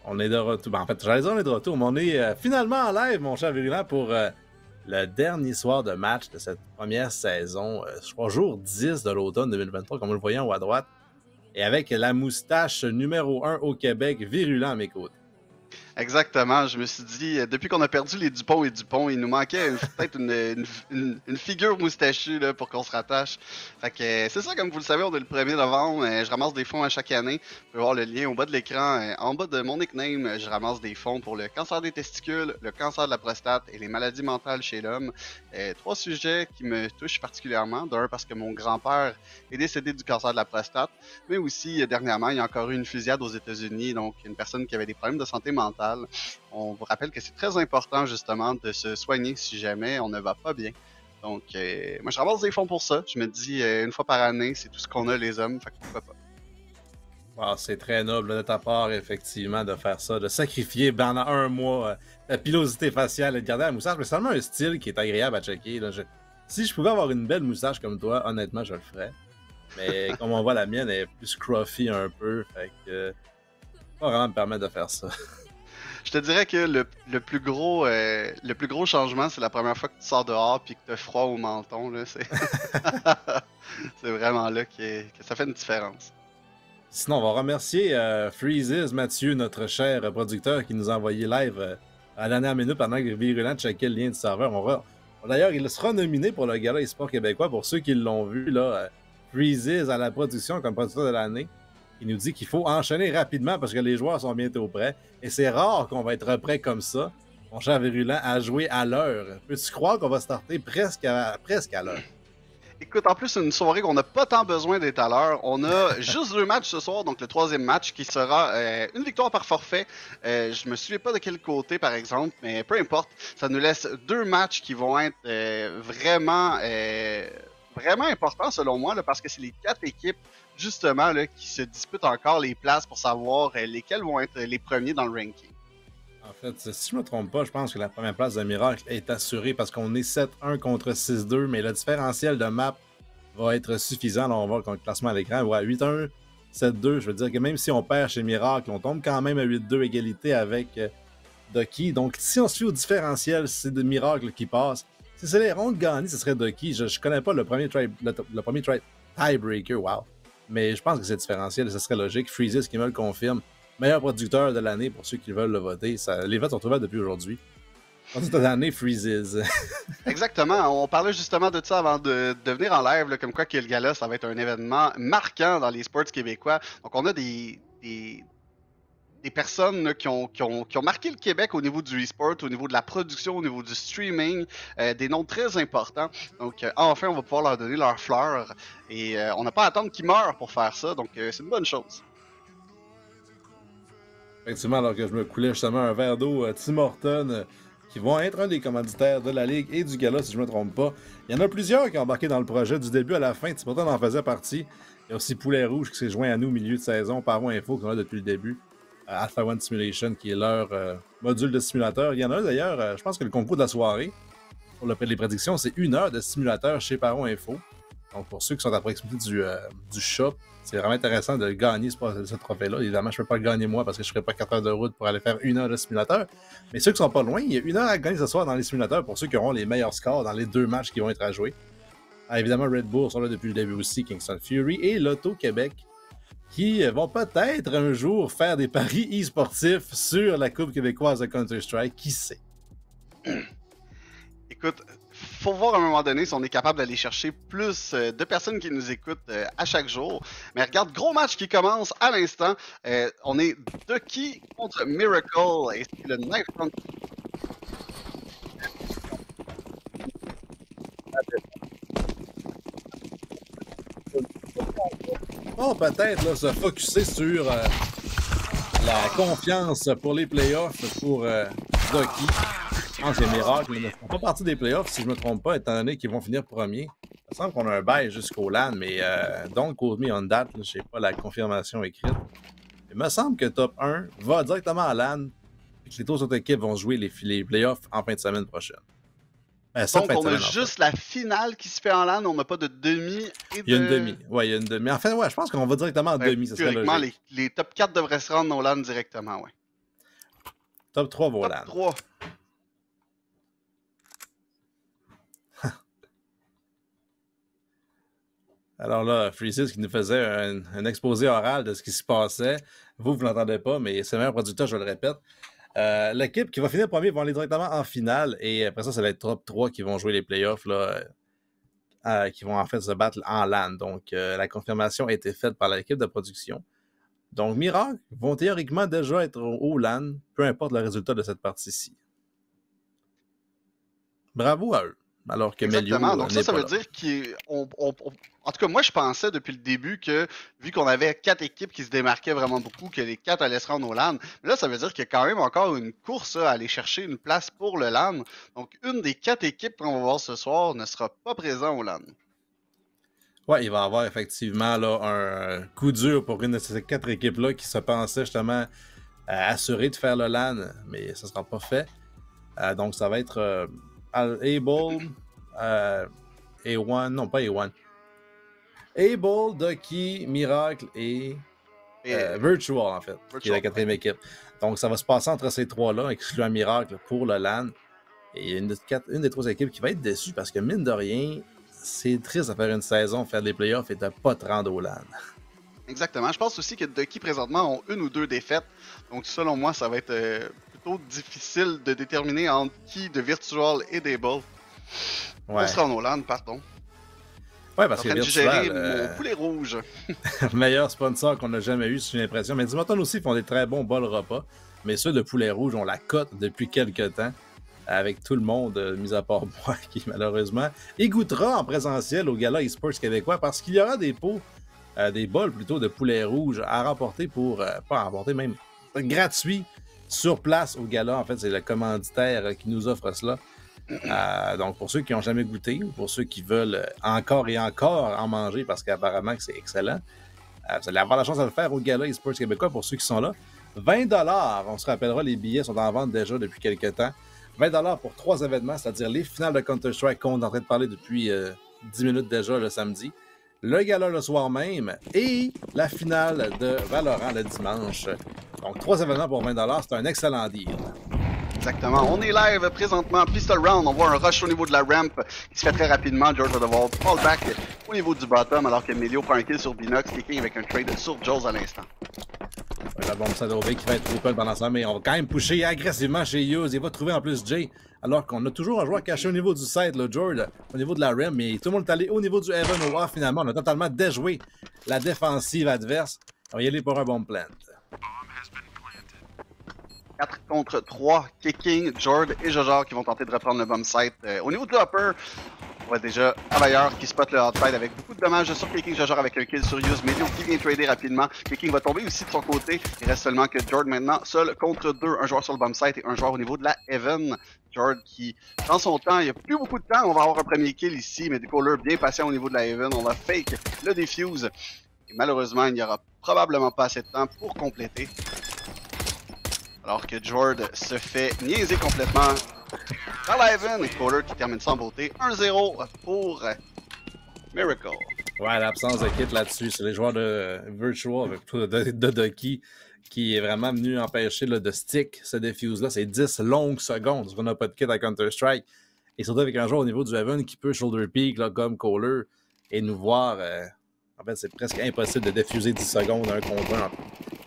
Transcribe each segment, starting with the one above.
On est de retour. Ben, en fait, j'allais dire on est de retour, mais on est finalement en live, mon cher Virulent, pour le dernier soir de match de cette première saison. Je crois jour 10 de l'automne 2023, comme vous le voyez en haut à droite. Et avec la moustache numéro 1 au Québec, Virulent à mes côtés. Exactement, je me suis dit, depuis qu'on a perdu les Dupont et Dupont, il nous manquait peut-être une figure moustachue là, pour qu'on se rattache. Fait que c'est ça, comme vous le savez, on est le 1er novembre, je ramasse des fonds à chaque année. Vous pouvez voir le lien au bas de l'écran. En bas de mon nickname, je ramasse des fonds pour le cancer des testicules, le cancer de la prostate et les maladies mentales chez l'homme. 3 sujets qui me touchent particulièrement. D'un, parce que mon grand-père est décédé du cancer de la prostate, mais aussi, dernièrement, il y a encore eu une fusillade aux États-Unis, donc une personne qui avait des problèmes de santé mentale. On vous rappelle que c'est très important justement de se soigner si jamais on ne va pas bien. Donc, moi je ramasse des fonds pour ça. Je me dis, une fois par année, c'est tout ce qu'on a les hommes, fait que pourquoi pas. Ah, c'est très noble de ta part, effectivement, de faire ça, de sacrifier pendant un mois la pilosité faciale et de garder la moustache. Mais c'est seulement un style qui est agréable à checker. Là. Si je pouvais avoir une belle moustache comme toi, honnêtement, je le ferais. Mais comme on voit, la mienne est plus scruffy un peu. Fait que pas vraiment me permettre de faire ça. Je te dirais que le plus gros changement, c'est la première fois que tu sors dehors puis que tu as froid au menton. Là, c'est vraiment là que ça fait une différence. Sinon, on va remercier Freezes, Mathieu, notre cher producteur, qui nous a envoyé live à la dernière minute pendant que Virulent checkait le lien du serveur. D'ailleurs, il sera nominé pour le Gala eSport québécois. Pour ceux qui l'ont vu, là, Freezes à la production comme producteur de l'année. Il nous dit qu'il faut enchaîner rapidement parce que les joueurs sont bientôt prêts. Et c'est rare qu'on va être prêt comme ça, mon cher Virulent, à jouer à l'heure. Peux-tu croire qu'on va starter presque à l'heure? Écoute, en plus, c'est une soirée qu'on n'a pas tant besoin d'être à l'heure. On a juste 2 matchs ce soir, donc le 3e match qui sera une victoire par forfait. Je me souviens pas de quel côté, par exemple, mais peu importe. Ça nous laisse 2 matchs qui vont être vraiment importants selon moi, là, parce que c'est les 4 équipes justement là, qui se disputent encore les places pour savoir lesquels vont être les premiers dans le ranking. En fait, si je me trompe pas, je pense que la première place de Miracle est assurée parce qu'on est 7-1 contre 6-2, mais le différentiel de map va être suffisant. Là, on va voir le classement à l'écran. Ouais, 8-1, 7-2. Je veux dire que même si on perd chez Miracle, on tombe quand même à 8-2 égalité avec Ducky. Donc, si on suit au différentiel, c'est de Miracle qui passe. Si c'est les rondes gagnées, ce serait Ducky. Je connais pas le premier tiebreaker, wow. Mais je pense que c'est différentiel et ce serait logique. Freezes qui me le confirme. Meilleur producteur de l'année pour ceux qui veulent le voter. Les votes sont ouverts depuis aujourd'hui. Producteur de l'année, Freezes. Exactement. On parlait justement de ça avant de venir en live, là, comme quoi que le gala, ça va être un événement marquant dans les sports québécois. Donc, on a des personnes là, qui ont marqué le Québec au niveau du e-sport, au niveau de la production, au niveau du streaming, des noms très importants. Donc, enfin, on va pouvoir leur donner leurs fleurs. Et on n'a pas à attendre qu'ils meurent pour faire ça. Donc, c'est une bonne chose. Effectivement, alors que je me coulais justement un verre d'eau Tim Hortons, qui vont être un des commanditaires de la Ligue et du Gala, si je ne me trompe pas. Il y en a plusieurs qui ont embarqué dans le projet du début à la fin. Tim Hortons en faisait partie. Il y a aussi Poulet Rouge qui s'est joint à nous au milieu de saison, Paro Info qu'on a depuis le début. Alpha One Simulation qui est leur module de simulateur. Il y en a un d'ailleurs, je pense que le concours de la soirée, pour les prédictions, c'est 1 heure de simulateur chez Paro Info. Donc pour ceux qui sont à proximité du shop, c'est vraiment intéressant de gagner ce trophée-là. Évidemment, je ne peux pas le gagner moi parce que je ne ferai pas 4 heures de route pour aller faire 1 heure de simulateur. Mais ceux qui sont pas loin, il y a 1 heure à gagner ce soir dans les simulateurs pour ceux qui auront les meilleurs scores dans les 2 matchs qui vont être à jouer. Évidemment, Red Bull sont là depuis le début aussi, Kingston Fury et Lotto Québec, qui vont peut-être un jour faire des paris e-sportifs sur la Coupe québécoise de Counter-Strike. Qui sait? Écoute, faut voir à un moment donné si on est capable d'aller chercher plus de personnes qui nous écoutent à chaque jour. Mais regarde, gros match qui commence à l'instant. On est Ducky contre Miracle et c'est le Knife Hunt. Oh, peut-être là, se focusser sur la confiance pour les playoffs pour Ducky. Je pense que les Miracles ne font pas partie des playoffs, si je ne me trompe pas, étant donné qu'ils vont finir premiers. Il me semble qu'on a un bail jusqu'au LAN, mais don't quote me on that, je n'ai pas la confirmation écrite. Il me semble que top 1 va directement à LAN et que les autres équipes vont jouer les playoffs en fin de semaine prochaine. Donc, on a juste la finale qui se fait en LAN, on n'a pas de demi. Il y a une demi. Ouais, il y a une demi. En fait, ouais, je pense qu'on va directement en demi. Ça serait logique. Les top 4 devraient se rendre au LAN directement, ouais. Top 3 Top Volan. 3. Alors là, Freezes qui nous faisait un exposé oral de ce qui se passait. Vous l'entendez pas, mais c'est le meilleur producteur, je le répète. L'équipe qui va finir premier va aller directement en finale. Et après ça, c'est les top 3 qui vont jouer les playoffs, là, qui vont en fait se battre en LAN. Donc, la confirmation a été faite par l'équipe de production. Donc, Miracle vont théoriquement déjà être au LAN, peu importe le résultat de cette partie-ci. Bravo à eux. Alors que Exactement. Melio Donc n'est ça pas veut là. dire qu'on... En tout cas, moi, je pensais depuis le début que, vu qu'on avait 4 équipes qui se démarquaient vraiment beaucoup, que les 4 allaient se rendre au LAN. Mais là, ça veut dire qu'il y a quand même encore une course à aller chercher une place pour le LAN. Donc, une des 4 équipes qu'on va voir ce soir ne sera pas présente au LAN. Ouais, il va y avoir effectivement là, un coup dur pour une de ces 4 équipes-là qui se pensaient justement assurées de faire le LAN, mais ça ne sera pas fait. Donc, ça va être Able, A1, non pas A1. Able, Ducky, Miracle et Virtual, en fait, qui est la 4e équipe. Donc, ça va se passer entre ces 3-là, excluant Miracle pour le LAN. Et il y a une des 3 équipes qui va être déçue parce que, mine de rien, c'est triste de faire une saison, faire des playoffs et de ne pas te rendre au LAN. Exactement. Je pense aussi que Ducky, présentement, ont 1 ou 2 défaites. Donc, selon moi, ça va être plutôt difficile de déterminer entre qui de Virtual et d'Able. Ouais. On se rend au LAN, pardon. Ouais, parce que Virtual, mon poulet rouge. Meilleur sponsor qu'on a jamais eu, j'ai l'impression. Mais Dimonton aussi font des très bons bols repas. Mais ceux de poulet rouge, on la cote depuis quelques temps. Avec tout le monde, mis à part moi, qui malheureusement y goûtera en présentiel au Gala eSports québécois parce qu'il y aura des pots, des bols plutôt de poulet rouge à remporter pour, pas à remporter, même gratuit sur place au Gala. En fait, c'est le commanditaire qui nous offre cela. Donc, pour ceux qui n'ont jamais goûté ou pour ceux qui veulent encore et encore en manger parce qu'apparemment que c'est excellent, vous allez avoir la chance de le faire au Gala eSports québécois pour ceux qui sont là. 20 $, on se rappellera, les billets sont en vente déjà depuis quelques temps. 20 $ pour 3 événements, c'est-à-dire les finales de Counter-Strike qu'on est en train de parler depuis 10 minutes déjà le samedi, le gala le soir même et la finale de Valorant le dimanche. Donc 3 événements pour 20 $, c'est un excellent deal. Exactement. On est live présentement, Pistol Round. On voit un rush au niveau de la ramp qui se fait très rapidement. George va devoir fall back au niveau du bottom alors que Melio prend un kill sur Binox, kicking avec un trade sur Jules à l'instant. La bombe Sadovik qui va être open pendant ça, mais on va quand même pusher agressivement chez Hughes. Il va trouver en plus Jay, alors qu'on a toujours un joueur caché au niveau du side, là, George, au niveau de la rim, mais tout le monde est allé au niveau du Heaven au A finalement. On a totalement déjoué la défensive adverse. On va y aller pour un bomb plant. 4 contre 3, Kicking, Jord et Jojar qui vont tenter de reprendre le bomb site. Au niveau de l'upper, on voit déjà Availleur qui spot le outside avec beaucoup de dommages sur Kicking, Jojar avec un kill sur Use, Melio qui vient trader rapidement. Kicking va tomber aussi de son côté. Il reste seulement que Jord maintenant, seul contre 2, un joueur sur le bomb site et un joueur au niveau de la Heaven. Jord qui prend son temps, il n'y a plus beaucoup de temps, on va avoir un premier kill ici, mais du Caller bien patient au niveau de la Heaven. On va fake le defuse. Et malheureusement, il n'y aura probablement pas assez de temps pour compléter. Alors que Jord se fait niaiser complètement par la Heaven. Caller qui termine sans beauté. 1-0 pour Miracle. Ouais, l'absence de kit là-dessus. C'est les joueurs de Virtual avec de Ducky qui est vraiment venu empêcher là, de stick ce defuse-là. C'est 10 longues secondes. On n'a pas de kit à Counter-Strike. Et surtout avec un joueur au niveau du Heaven qui peut shoulder peak là, comme Caller et nous voir. En fait, c'est presque impossible de diffuser 10 secondes un contre un.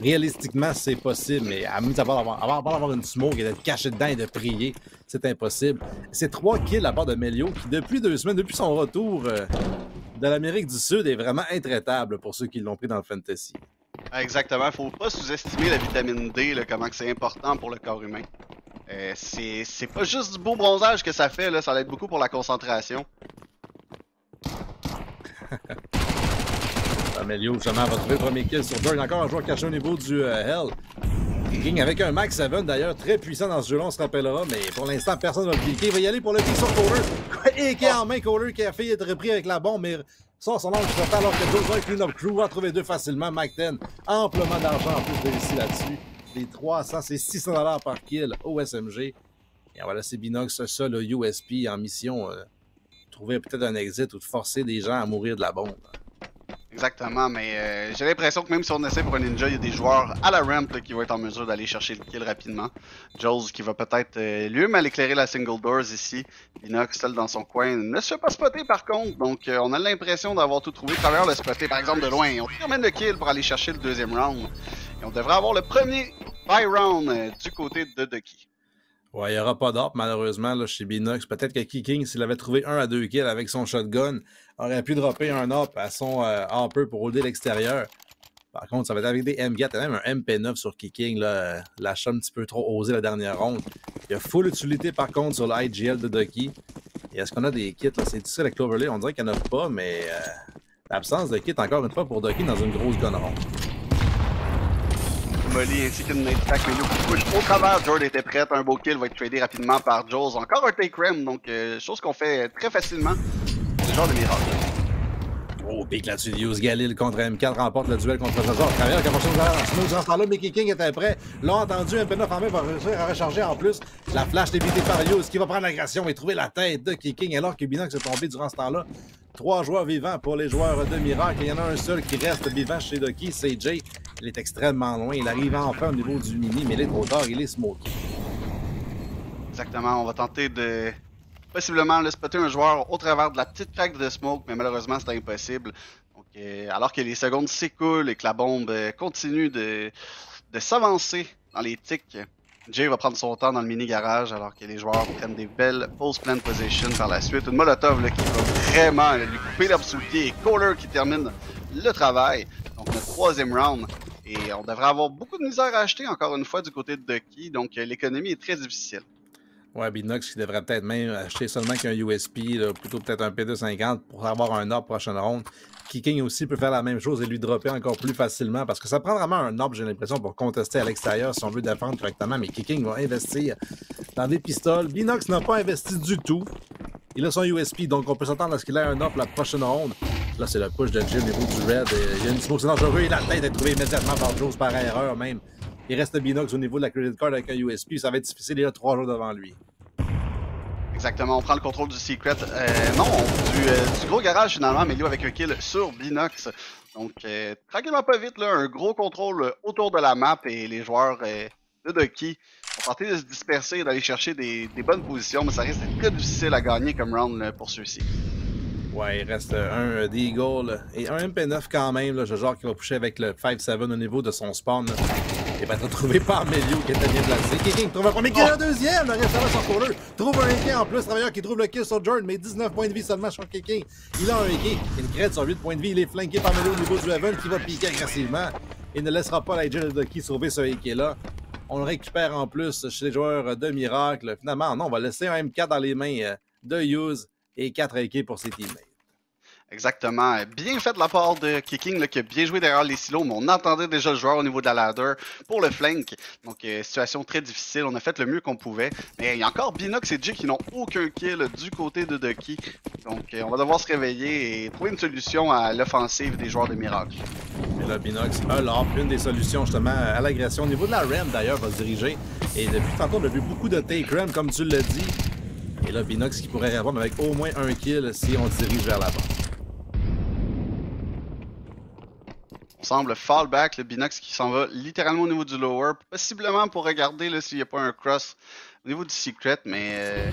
Réalistiquement, c'est possible, mais à moins d'avoir une smoke et d'être caché dedans et de prier, c'est impossible. C'est 3 kills à part de Melio qui, depuis 2 semaines, depuis son retour de l'Amérique du Sud, est vraiment intraitable pour ceux qui l'ont pris dans le fantasy. Exactement. Faut pas sous-estimer la vitamine D, là, comment c'est important pour le corps humain. C'est pas juste du beau bronzage que ça fait, là, ça aide beaucoup pour la concentration. Melio, justement, va trouver le premier kill sur Burn. Encore un joueur caché au niveau du Hell. King avec un Max 7 d'ailleurs, très puissant dans ce jeu-là, on se rappellera, mais pour l'instant, personne ne va le cliquer. Il va y aller pour le pick sur Caller. Et qui est en main, Caller qui a failli être repris avec la bombe, mais sort son angle qui fait alors que Joe Clean-Up Crew va trouver 2 facilement. Mac 10, amplement d'argent en plus de ici là-dessus. Les 300, c'est 600 $ par kill au SMG. Et on va laisser Binox ça, le USP en mission, trouver peut-être un exit ou de forcer des gens à mourir de la bombe. Exactement, mais j'ai l'impression que même si on essaie pour un ninja, il y a des joueurs à la ramp là, qui vont être en mesure d'aller chercher le kill rapidement. Jules qui va peut-être lui-même aller éclairer la single doors ici. Binox, seul dans son coin, ne se fait pas spotter par contre, donc on a l'impression d'avoir tout trouvé. Travers le spotter par exemple de loin. On termine le kill pour aller chercher le deuxième round. Et on devrait avoir le premier buy round du côté de Ducky. Ouais, il n'y aura pas d'op, malheureusement, là, chez Binox. Peut-être que Kicking, s'il avait trouvé 1 à 2 kills avec son shotgun, aurait pu dropper un op à son hopper pour holder l'extérieur. Par contre, ça va être avec des M4 et même un MP9 sur Kicking. L'achat un petit peu trop osé la dernière ronde. Il y a full utilité, par contre, sur l'IGL de Ducky. Et est-ce qu'on a des kits? C'est difficile avec Cloverley. On dirait qu'il n'y en a pas, mais l'absence de kit, encore une fois, pour Ducky dans une grosse gun ronde. Molly ainsi qu'une attaque mais qui push au travers. Jord était prête, un beau kill va être tradé rapidement par Jules. Encore un take ram, donc chose qu'on fait très facilement. C'est le genre de miracle. Oh, pique là-dessus, Use Galil contre M4 remporte le duel contre Jajor. Carrière qui a forcé dans ce temps-là, Mickey King était prêt. L'a entendu, MP9 en main va réussir à recharger en plus. La flash évitée par Use qui va prendre l'agression et trouver la tête de King alors que Binox est tombé durant ce temps-là. 3 joueurs vivants pour les joueurs de Miracle. Il y en a un seul qui reste vivant chez Ducky, c'est Jay. Il est extrêmement loin. Il arrive enfin au niveau du mini, mais il est trop tard, il est smoké. Exactement, on va tenter de possiblement le spotter un joueur au travers de la petite craque de smoke, mais malheureusement c'est impossible. Donc, alors que les secondes s'écoulent et que la bombe continue de s'avancer dans les tics, Jay va prendre son temps dans le mini-garage alors que les joueurs prennent des belles post-plan position par la suite. Une Molotov là, qui va vraiment lui couper l'herbe sous le pied et Kohler qui termine le travail. Donc notre troisième round. Et on devrait avoir beaucoup de misère à acheter encore une fois du côté de Ducky. Donc l'économie est très difficile. Ouais, Binox qui devrait peut-être même acheter seulement qu'un USP, là, plutôt peut-être un P250 pour avoir un ARP prochaine ronde. Kicking aussi peut faire la même chose et lui dropper encore plus facilement parce que ça prend vraiment un ARP, j'ai l'impression, pour contester à l'extérieur si on veut défendre correctement. Mais Kicking va investir dans des pistoles. Binox n'a pas investi du tout. Il a son USP, donc on peut s'attendre à ce qu'il ait un ARP la prochaine ronde. Là, c'est le push de Jay au niveau du Red. Il y a une smoke, c'est dangereux. Et la tête est trouvée immédiatement par Jones par erreur même. Il reste Binox au niveau de la credit card avec un USP. Ça va être difficile. Il a 3 jours devant lui. Exactement, on prend le contrôle du secret. Non, du gros garage finalement, mais lui avec un kill sur Binox. Donc, tranquillement pas vite, là, un gros contrôle autour de la map et les joueurs de Ducky vont tenter de se disperser et d'aller chercher des bonnes positions, mais ça reste très difficile à gagner comme round là, pour ceux-ci. Ouais, il reste un Deagle et un MP9 quand même, là, genre qui va pusher avec le 5-7 au niveau de son spawn. Là. Il va être retrouvé par Melio qui était bien placé. Kicking trouve un premier kill, un deuxième, le restaurant sur Kohler. Trouve un AK en plus, travailleur qui trouve le kill sur Jordan, mais 19 points de vie seulement sur Kicking. Il a un AK, une crête sur 8 points de vie, il est flanqué par Melio au niveau du Heaven qui va piquer agressivement. Il ne laissera pas la de Ducky sauver ce AK-là. On le récupère en plus chez les joueurs de Miracle. Finalement, non, on va laisser un M4 dans les mains de Hughes et 4 AK pour ses teammates. Exactement. Bien fait de la part de Kicking, là, qui a bien joué derrière les silos, mais on entendait déjà le joueur au niveau de la ladder pour le flank. Donc, situation très difficile. On a fait le mieux qu'on pouvait. Mais il y a encore Binox et Jay qui n'ont aucun kill du côté de Ducky. Donc, on va devoir se réveiller et trouver une solution à l'offensive des joueurs de Miracle. Et là, Binox a l'ARP, une des solutions justement à l'agression. Au niveau de la RAM, d'ailleurs, va se diriger. Et depuis tantôt, on a vu beaucoup de take RAM, comme tu l'as dit. Et là, Binox qui pourrait répondre avec au moins un kill si on dirige vers l'avant. On semble fallback, le Binox qui s'en va littéralement au niveau du lower, possiblement pour regarder s'il n'y a pas un cross au niveau du secret, mais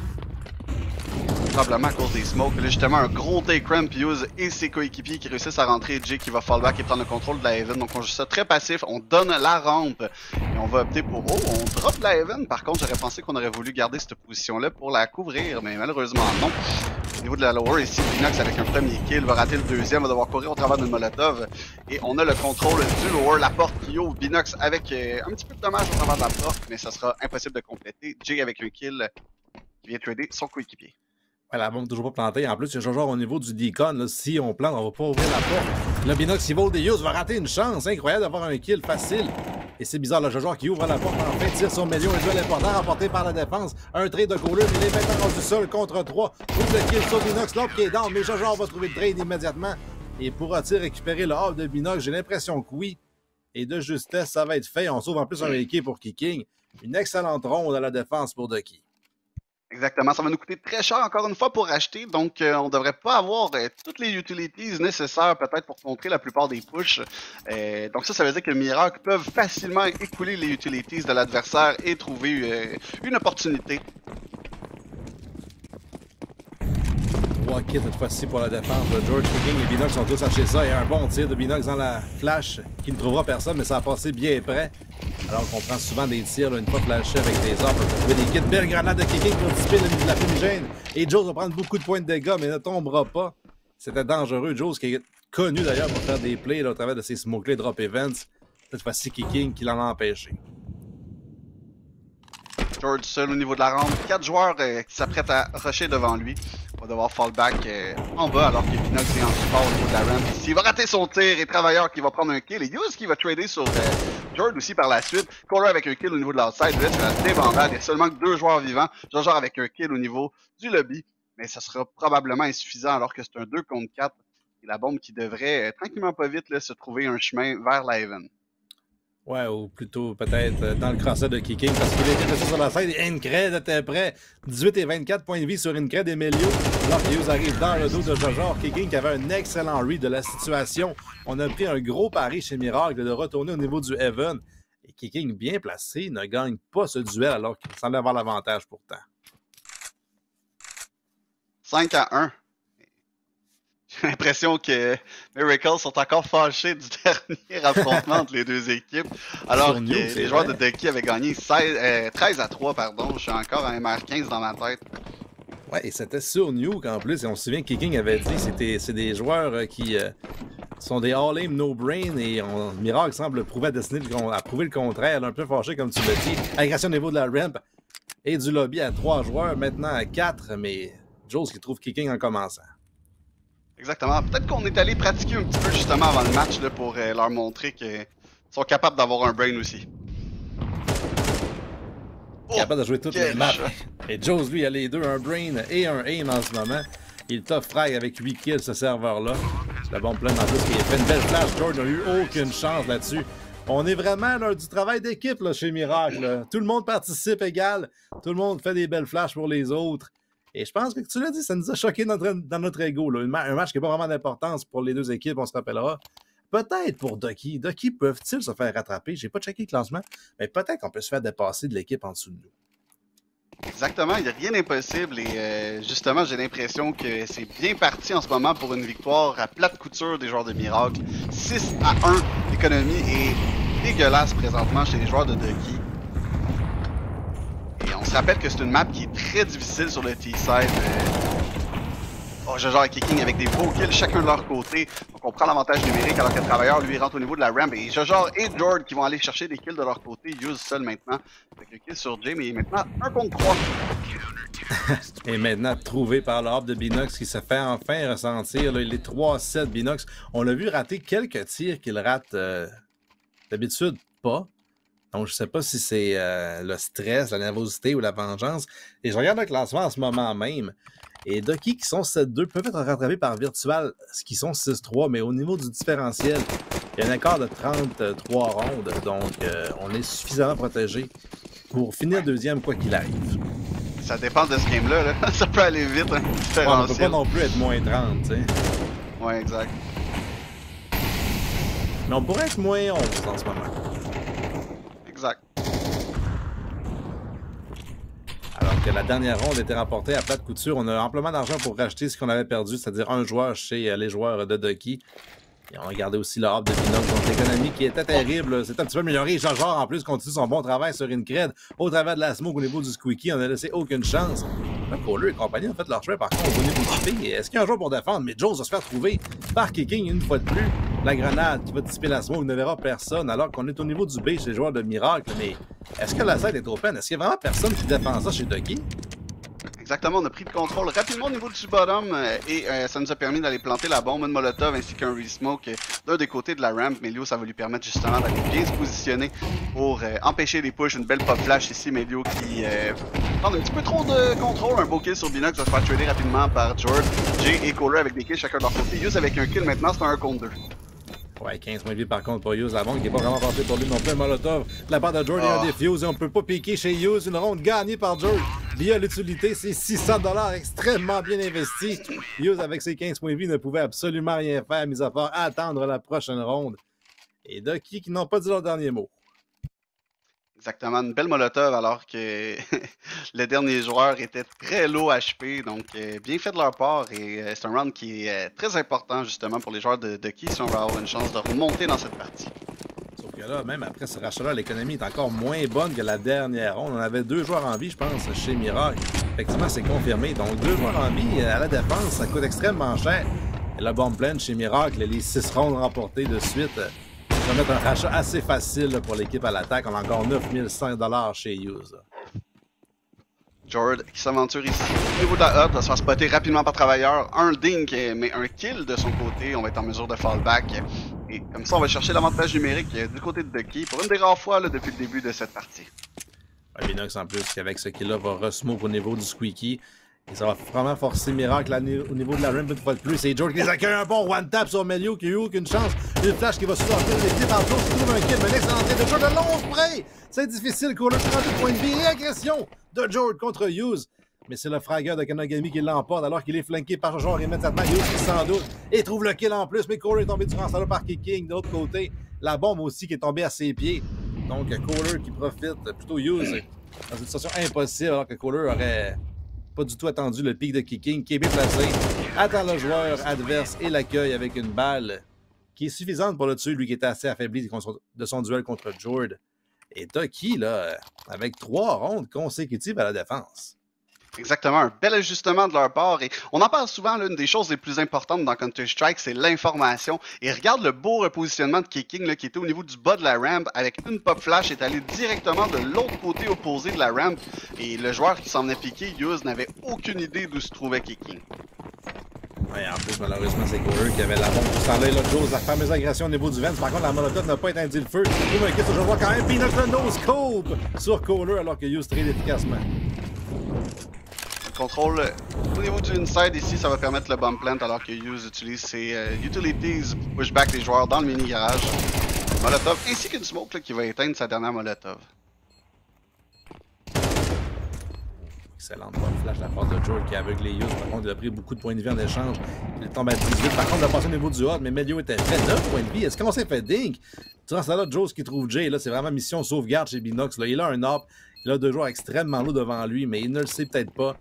probablement à cause des smokes. Là, justement, un gros take ramp, Hughes et ses coéquipiers qui réussissent à rentrer, Jay qui va fallback et prendre le contrôle de la Heaven. Donc on joue ça très passif, on donne la rampe et on va opter pour on drop la Heaven. Par contre, j'aurais pensé qu'on aurait voulu garder cette position-là pour la couvrir, mais malheureusement non. Au niveau de la lower ici, Binox avec un premier kill va rater le deuxième, va devoir courir au travers d'une Molotov et on a le contrôle du lower, la porte qui ouvre, Binox avec un petit peu de dommage au travers de la porte, mais ça sera impossible de compléter. Jay avec un kill qui vient trader son coéquipier. Ouais, la bombe toujours pas plantée. En plus, il y a genre au niveau du Deacon, là, si on plante, on va pas ouvrir la porte. Le Binox, il va au Deus, va rater une chance incroyable d'avoir un kill facile. Et c'est bizarre, le Jojo qui ouvre la porte en fait, tire sur Melio, un duel important remporté par la défense. Un trade de Kohler, mais il est maintenant rendu seul contre 3. Trouve le kill sur Binox, l'autre qui est down, mais Jojo va trouver le trade immédiatement. Et pourra-t-il récupérer le hub de Binox? J'ai l'impression que oui. Et de justesse, ça va être fait. On sauve en plus un AK pour Kicking. Une excellente ronde à la défense pour Ducky. Exactement, ça va nous coûter très cher encore une fois pour acheter, donc on devrait pas avoir toutes les utilities nécessaires peut-être pour contrer la plupart des pushs. Donc ça veut dire que Miracle peuvent facilement écouler les utilities de l'adversaire et trouver une opportunité. 3 kits cette fois-ci pour la défense de George King et Binox sont tous achetés ça. Il y a un bon tir de Binox dans la flash qui ne trouvera personne, mais ça a passé bien près. Alors qu'on prend souvent des tirs là, une fois flashé avec des arbres pour trouver des kits. Belle grenade de Kicking pour dissiper la fumigène. Et Joe va prendre beaucoup de points de dégâts, mais ne tombera pas. C'était dangereux. Joe, qui est connu d'ailleurs pour faire des plays là, au travers de ses smoke drop events. Cette fois-ci, Kicking qui l'en a empêché. George seul au niveau de la rampe. 4 joueurs qui s'apprêtent à rusher devant lui. Il va devoir fall back en bas alors que Binox est en support au niveau de la rampe ici. Il va rater son tir et Travailleur qui va prendre un kill. Et Hughes qui va trader sur George aussi par la suite. Kohler avec un kill au niveau de l'outside. Là, c'est la débandade. Il y a seulement que 2 joueurs vivants. George avec un kill au niveau du lobby. Mais ça sera probablement insuffisant alors que c'est un 2 contre 4. Et la bombe qui devrait tranquillement pas vite là, se trouver un chemin vers la Haven. Ouais, ou plutôt peut-être dans le crosset de Kicking parce qu'il était resté sur la scène et Incred était prêt. 18 et 24 points de vie sur Incred et Melio. Alors que Hughes arrive dans le dos de Jojo. Kicking qui avait un excellent read de la situation. On a pris un gros pari chez Miracle de retourner au niveau du Heaven. Et Kicking, bien placé, ne gagne pas ce duel alors qu'il semble avoir l'avantage pourtant. 5-1. J'ai l'impression que Miracles sont encore fâchés du dernier affrontement entre les deux équipes. Alors que les joueurs de Ducky avaient gagné 13-3, pardon. Je suis encore à MR15 dans ma tête. Ouais, et c'était sur Nuke en plus. Et on se souvient que Kicking avait dit c'est des joueurs qui sont des all-aim no-brain. Et Miracle semble prouver à prouver le contraire. Un peu fâché, comme tu l'as dit. Agression au niveau de la ramp et du lobby à 3 joueurs, maintenant à 4. Mais Joe qui trouve Kicking en commençant. Exactement. Peut-être qu'on est allé pratiquer un petit peu justement avant le match là, pour leur montrer qu'ils sont capables d'avoir un brain aussi. Capable de jouer toutes les maps. Et Joe, lui, a les deux, un brain et un aim en ce moment. Il top frag avec 8 kills, ce serveur-là. C'est la bombe pleine en plus qui a fait une belle flash. George n'a eu aucune chance là-dessus. On est vraiment là, du travail d'équipe là, chez Miracle. Là. Tout le monde participe égal. Tout le monde fait des belles flashs pour les autres. Et je pense que tu l'as dit, ça nous a choqué dans notre ego. Là. Un match qui n'a pas vraiment d'importance pour les deux équipes, on se rappellera. Peut-être pour Ducky. Ducky peuvent-ils se faire rattraper? J'ai pas checké le classement, mais peut-être qu'on peut se faire dépasser de l'équipe en dessous de nous. Exactement, il n'y a rien d'impossible et justement j'ai l'impression que c'est bien parti en ce moment pour une victoire à plate couture des joueurs de Miracle. 6-1, l'économie est dégueulasse présentement chez les joueurs de Ducky. Et on se rappelle que c'est une map qui est très difficile sur le T-side. Jojo et Kicking avec des beaux kills chacun de leur côté. Donc on prend l'avantage numérique alors que le Travailleur lui rentre au niveau de la ramp. Et Jojo et Jord qui vont aller chercher des kills de leur côté. Use seul maintenant. Avec un kill sur Jay, mais maintenant 1 contre 3. Et maintenant trouvé par l'orbe de Binox qui se fait enfin ressentir. Là, il est 3-7 Binox. On l'a vu rater quelques tirs qu'il rate d'habitude pas. Donc, je ne sais pas si c'est le stress, la nervosité ou la vengeance. Et je regarde le classement en ce moment même. Et Ducky, qui sont 7-2, peuvent être rattrapés par Virtual, qui sont 6-3. Mais au niveau du différentiel, il y a un accord de 33 rondes. Donc, on est suffisamment protégé pour finir deuxième, quoi qu'il arrive. Ça dépend de ce game-là. Là. Ça peut aller vite. Hein, ouais, on ne peut pas non plus être moins 30, tu sais. Ouais, exact. Mais on pourrait être moins 11 en ce moment. Exact. Alors que la dernière ronde était remportée à plate couture, on a amplement d'argent pour racheter ce qu'on avait perdu, c'est-à-dire un joueur chez les joueurs de Ducky. Et on a gardé aussi le hub de Binox, donc l'économie qui était terrible. C'est un petit peu amélioré. Jojo en plus continue son bon travail sur Incred. Au travers de la smoke au niveau du squeaky, on n'a laissé aucune chance. Kohler et compagnie ont fait leur chemin par contre au niveau du P. Est-ce qu'il y a un joueur pour défendre? Mais Joe va se faire trouver par Kicking une fois de plus. La grenade qui va dissiper la smoke ne verra personne alors qu'on est au niveau du B chez les joueurs de Miracle. Mais est-ce que la side est open? Est-ce qu'il y a vraiment personne qui défend ça chez Ducky? Exactement, on a pris le contrôle rapidement au niveau du bottom et ça nous a permis d'aller planter la bombe, une molotov ainsi qu'un re-smoke d'un des côtés de la ramp. Melio, ça va lui permettre justement d'aller bien se positionner pour empêcher les pushes. Une belle pop flash ici, Melio qui prend un petit peu trop de contrôle. Un beau kill sur Binox va se faire trader rapidement par George. Jay et Kohler avec des kills chacun de leur côté. Use avec un kill maintenant, c'est un 1 contre 2. Ouais, 15 points de vie par contre pour Hughes. La bombe qui n'est pas vraiment portée pour lui non plus. Molotov de la part de George et un défuse. Et on ne peut pas piquer chez Hughes. Une ronde gagnée par George via l'utilité. C'est 600 $ extrêmement bien investi. Hughes, avec ses 15 points de vie, ne pouvait absolument rien faire, mis à part attendre la prochaine ronde. Et Ducky qui n'ont pas dit leur dernier mot. Exactement, une belle molotov alors que le dernier joueur était très low HP, donc bien fait de leur part et c'est un round qui est très important justement pour les joueurs de Ducky si on va avoir une chance de remonter dans cette partie. Sauf que là, même après ce rachat-là, l'économie est encore moins bonne que la dernière ronde. On avait 2 joueurs en vie, je pense, chez Miracle. Effectivement, c'est confirmé. Donc 2 joueurs en vie à la défense, ça coûte extrêmement cher. Et la bombe pleine chez Miracle, les 6 rondes remportées de suite. Ça va mettre un rachat assez facile pour l'équipe à l'attaque. On a encore 9100 $ chez Hughes. Jord qui s'aventure ici. Au niveau de la hut, va se faire spotter rapidement par Travailleur. Un dink, mais un kill de son côté. On va être en mesure de fallback. Et comme ça, on va chercher l'avantage numérique du côté de Ducky pour une des rares fois là, depuis le début de cette partie. Ouais, Binox en plus, qu'avec ce kill-là, va resmoke au niveau du squeaky. Et ça va vraiment forcer Miracle au niveau de la ramp une fois de plus. C'est George qui les accueille un bon one-tap sur Melio qui a eu aucune chance. Une flash qui va sortir les pieds par George qui trouve un kill. Mais l'excellent tir de George de 11 spray. C'est difficile. Cooler 32 points de vie et agression de George contre Hughes. Mais c'est le fragger de Kanagami qui l'emporte alors qu'il est flanqué par George immédiatement. Hughes qui sans doute et trouve le kill en plus. Mais Cooler est tombé durant ça là par Kicking. De l'autre côté, la bombe aussi qui est tombée à ses pieds. Donc Cooler qui profite, plutôt Hughes, dans une situation impossible alors que Cooler aurait pas du tout attendu le pic de Kicking qui est bien placé. Attend le joueur adverse et l'accueille avec une balle qui est suffisante pour le tuer, lui qui était assez affaibli de son duel contre Jord. Et Ducky, là, avec 3 rondes consécutives à la défense. Exactement, un bel ajustement de leur part. Et on en parle souvent, l'une des choses les plus importantes dans Counter-Strike, c'est l'information. Et regarde le beau repositionnement de Kicking là, qui était au niveau du bas de la ramp avec une pop flash, est allé directement de l'autre côté opposé de la ramp. Et le joueur qui s'en venait piquer, Hughes, n'avait aucune idée d'où se trouvait Kicking. Ouais, en plus, malheureusement, c'est Cooler qui avait la bombe tout ce temps-là. Et là, Joe, la fameuse agression au niveau du Vence. Par contre, la molotov n'a pas éteint le feu. Il trouve un kill, je vois quand même. Peanut le no-scope sur Cooler alors que Hughes trade efficacement. Contrôle au niveau du inside ici, ça va permettre le bomb plant alors que Hughes utilise ses utilities pour push back les joueurs dans le mini-garage. Molotov ainsi qu'une smoke là, qui va éteindre sa dernière molotov. Excellente bonne flash de la part de George qui aveugle les Hughes. Par contre, il a pris beaucoup de points de vie en échange. Il tombe à 18. Par contre, il a passé au niveau du hot, mais Melio était fait 9 points de vie. Est-ce qu'on s'est fait dink? Durant ça là, Joe qui trouve Jay, là, c'est vraiment mission sauvegarde chez Binox. Là. Il a un op. Il a 2 joueurs extrêmement lourds devant lui, mais il ne le sait peut-être pas.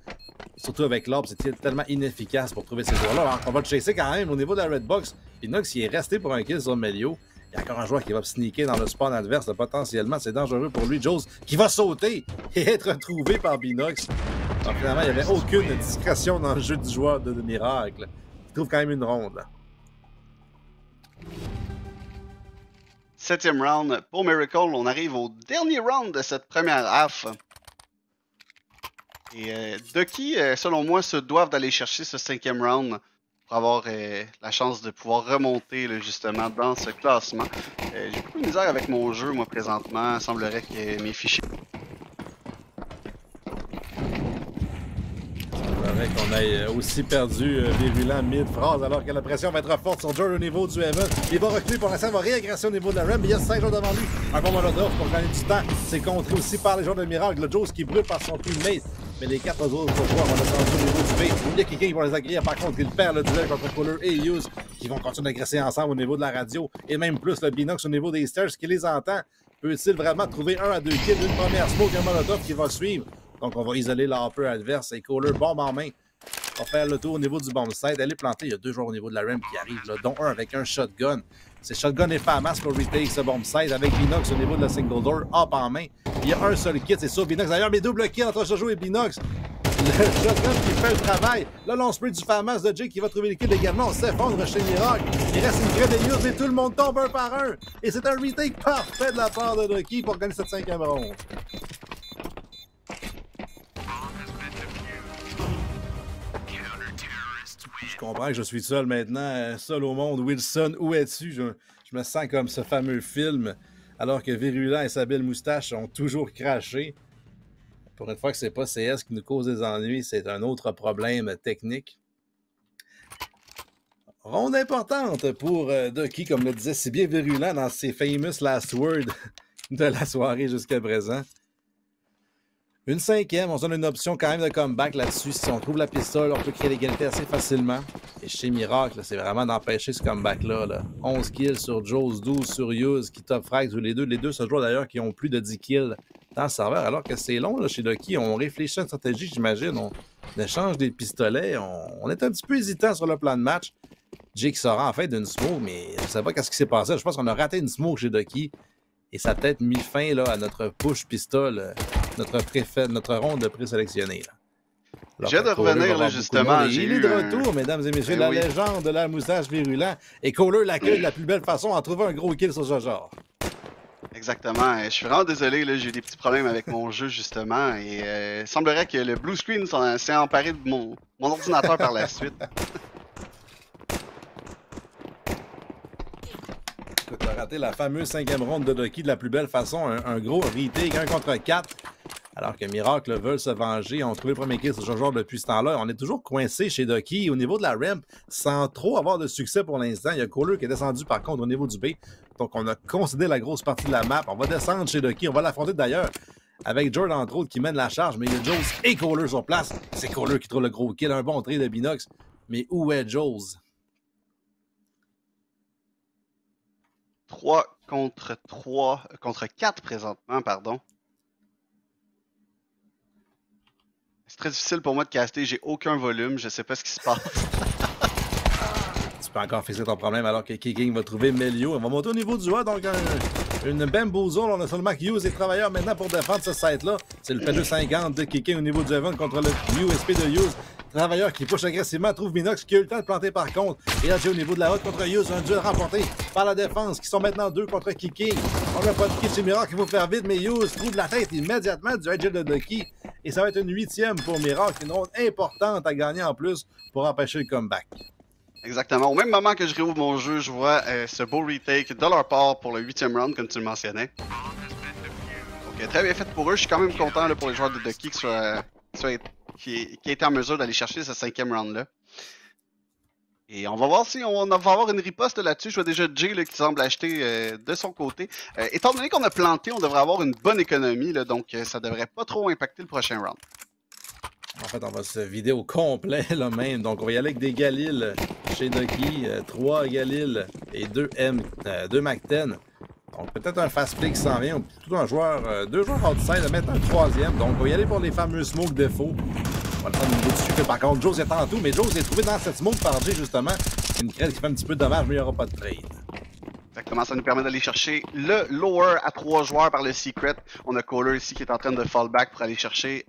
Surtout avec l'orbe, c'était tellement inefficace pour trouver ces joueurs-là. Alors, on va le chasser quand même au niveau de la red box. Binox, il est resté pour un kill sur Melio. Il y a encore un joueur qui va sneaker dans le spawn adverse. Là, potentiellement, c'est dangereux pour lui. Joe qui va sauter et être retrouvé par Binox. Alors, finalement, il n'y avait aucune discrétion dans le jeu du joueur de Miracle. Il trouve quand même une ronde. Là. 7e round pour Miracle. On arrive au dernier round de cette première half. Et Ducky, selon moi, se doivent d'aller chercher ce 5e round pour avoir la chance de pouvoir remonter là, justement dans ce classement. J'ai beaucoup de misère avec mon jeu, moi, présentement. Il semblerait que mes fichiers... Qu'on ait aussi perdu Virulent mid-phrase alors que la pression va être forte sur George au niveau du Heaven. Il va reculer pour l'instant, il va réagresser au niveau de la ramp. Il y a 5 joueurs devant lui. Un bon molotov pour gagner du temps. C'est contré aussi par les joueurs de Miracle. Le Joe qui brûle par son teammate. Mais les 4 autres joueurs vont descendre au niveau du B. Il y a quelqu'un qui va les agréer. Par contre, il perd le duel contre Cooler et Hughes qui vont continuer d'agresser ensemble au niveau de la radio. Et même plus le Binox au niveau des stairs qui les entend. Peut-il vraiment trouver 1 à 2 kills, une première smoke, un molotov qui va suivre? Donc, on va isoler l'hopper adverse et Cooler, bombe en main. On va faire le tour au niveau du bomb site. Elle est plantée. Il y a 2 joueurs au niveau de la ramp qui arrivent, là, dont un avec un shotgun. C'est shotgun et FAMAS pour retake ce bomb site avec Binox au niveau de la single door, hop en main. Il y a un seul kit, c'est sur Binox. D'ailleurs, mais double kill entre Jojo et Binox. Le shotgun qui fait le travail. Le long spray du FAMAS de Jake qui va trouver les kills également. On s'effondre chez Miracle. Il reste une crête de Hughes et tout le monde tombe un par un. Et c'est un retake parfait de la part de Ducky pour gagner cette 5e ronde. Je comprends que je suis seul maintenant, seul au monde. Wilson, où es-tu? Je me sens comme ce fameux film, alors que Virulent et sa belle moustache ont toujours craché. Pour une fois que c'est pas CS qui nous cause des ennuis, c'est un autre problème technique. Ronde importante pour Ducky, comme le disait si bien Virulent dans ses famous last words de la soirée jusqu'à présent. Une 5e, on se donne une option quand même de comeback là-dessus. Si on trouve la pistole, on peut créer l'égalité assez facilement. Et chez Miracle, c'est vraiment d'empêcher ce comeback-là. Là. 11 kills sur Joes, 12 sur Hughes, qui top frag tous les deux. Les deux, ce joueur d'ailleurs, qui ont plus de 10 kills dans le serveur. Alors que c'est long là, chez Ducky. On réfléchit à une stratégie, j'imagine. On échange des pistolets. On est un petit peu hésitant sur le plan de match. Jake sera en fait d'une smoke, mais je ne sais pas ce qui s'est passé. Je pense qu'on a raté une smoke chez Ducky. Et ça a peut-être mis fin là, à notre push pistol, notre ronde présélectionnée. Je viens de revenir là, justement. Il est de retour, mesdames et messieurs, la légende de la moustache virulent. Et Kohler l'accueille de la plus belle façon en trouvant un gros kill sur Jojo. Exactement. Je suis vraiment désolé, j'ai eu des petits problèmes avec mon jeu, justement. Et il semblerait que le blue screen s'est emparé de mon ordinateur par la suite. Tu as raté la fameuse 5e ronde de Ducky de la plus belle façon. Un gros retake, 1 contre 4. Alors que Miracle veulent se venger. On a trouvé le premier kill sur Jojo depuis ce temps-là. On est toujours coincé chez Ducky au niveau de la ramp sans trop avoir de succès pour l'instant. Il y a Kohler qui est descendu par contre au niveau du B. Donc on a concédé la grosse partie de la map. On va descendre chez Ducky. On va l'affronter d'ailleurs avec Jordan entre autres qui mène la charge. Mais il y a Joes et Kohler sur place. C'est Kohler qui trouve le gros kill. Un bon trait de Binox. Mais où est Joes? 3 contre 4 présentement, pardon. C'est très difficile pour moi de caster, j'ai aucun volume, je sais pas ce qui se passe. Tu peux encore fixer ton problème alors que Kicking va trouver Melio. On va monter au niveau du A, donc une bamboozle. On a seulement Hughes et Travailleurs maintenant pour défendre ce site-là. C'est le P250 de Kicking au niveau du Evan contre le USP de Hughes. Travailleur qui push agressivement, trouve Binox qui a eu le temps de planter par contre. Et là, j'ai au niveau de la haute contre Hughes, un duel remporté par la défense qui sont maintenant 2 contre Kicking. On n'a pas de kill chez Miracle, il faut faire vite, mais Hughes trouve la tête immédiatement du Agile de Ducky. Et ça va être une 8e pour Miracle, une ronde importante à gagner en plus pour empêcher le comeback. Exactement. Au même moment que je réouvre mon jeu, je vois ce beau retake de leur part pour le 8e round, comme tu le mentionnais. Donc, très bien fait pour eux. Je suis quand même content là, pour les joueurs de Ducky qui a été en mesure d'aller chercher ce 5e round-là. Et on va voir si on va avoir une riposte là-dessus. Je vois déjà Jay là, qui semble acheter de son côté. Étant donné qu'on a planté, on devrait avoir une bonne économie, là, donc ça devrait pas trop impacter le prochain round. En fait, on va se vider au complet là même. Donc, on va y aller avec des Galil chez Ducky, 3 Galil et 2 Mac-10. Donc, peut-être un fast play qui s'en vient. Tout un joueur, 2 joueurs outside, mettre un 3e. Donc, on va y aller pour les fameux smoke défauts. On va le prendre au niveau du sucre. Par contre, Joes est en tout, mais Joes est trouvé dans cette smoke par Jay, justement. Une crête qui fait un petit peu de dommage, mais il n'y aura pas de trade. Exactement, ça nous permet d'aller chercher le lower à 3 joueurs par le secret. On a Kohler ici qui est en train de fall back pour aller chercher